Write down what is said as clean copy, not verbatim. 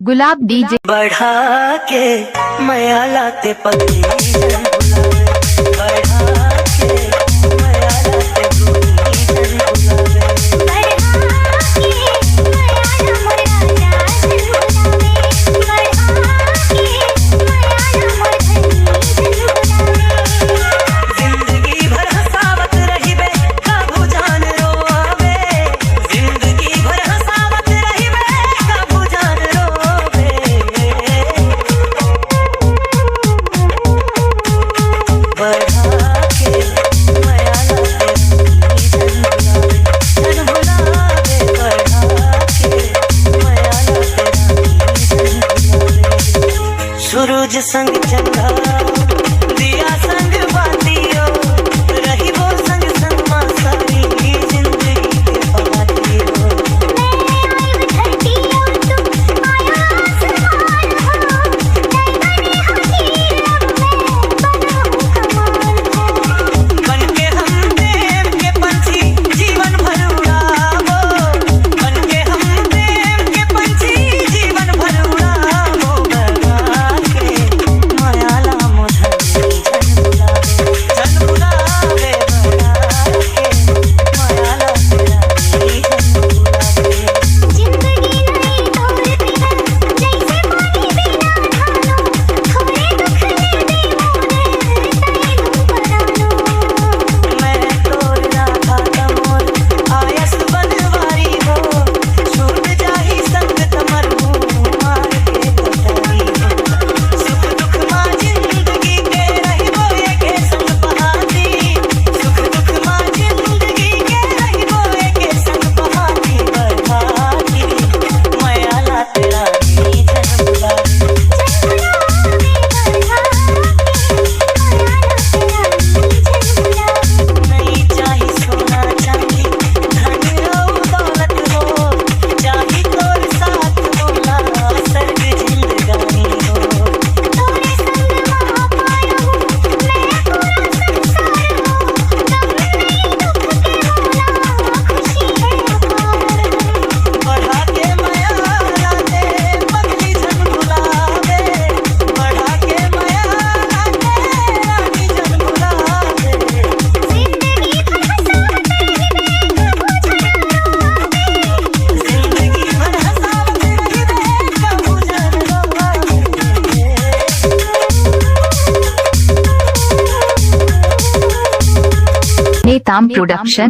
गुलाब डीजे बढ़ा के मया लाते पगली बढ़ा के मया लाते जिंदगी भर हंसावत रही बे काबू जान रोवे जिंदगी भर हंसावत रही बे काबू जान रोवे बढ़ा के मया लाते जन बुलावे बढ़ा के मया लाते सूरज संग चंदा दिया संग बातियो रही वो संग संग मां सारी जिंदगी के बातियो बन के हम प्रेम के पंछी जीवन भर उड़ावो बन के हम प्रेम के पंछी जीवन भर उड़ावो बढ़ा के माया ला मोधनी जन बुलावे बढ़ा के माया ला तेरा जन बुलावे जिंदगी नहीं तोड़ बिना जैसे पानी बिना ढालो थोड़े दुख ले दे मोरे तैनू परानो मैं तोरना खाता मोर आयस बनवारी हो छूट जाही संग तमरू मार के कटारी हो सुख दुख माँ जिंदगी के रहिबो एके संग बहाती सुख दुख माँ जिंदगी के रहिबो एके संग बहाती बढ़ा के मया ला तेरा जन बुलावे नहीं चाही सोना चांदी धन और दौलत हो चाही तोर साथ बोला सर्ग जिंदगानी हो तोरे संग महापायो मैं पूरा संसार हो गम नहीं दुख के होला खुशी है अपार बढ़ा के मया लाते पगली जन बुलावे बढ़ा के मया लाते रानी जन बुलावे जिंदगी भर हंसावत रही बे जिंदगी भर हंसावत रही बे काबू जान रोवे नेताम प्रोडक्शन।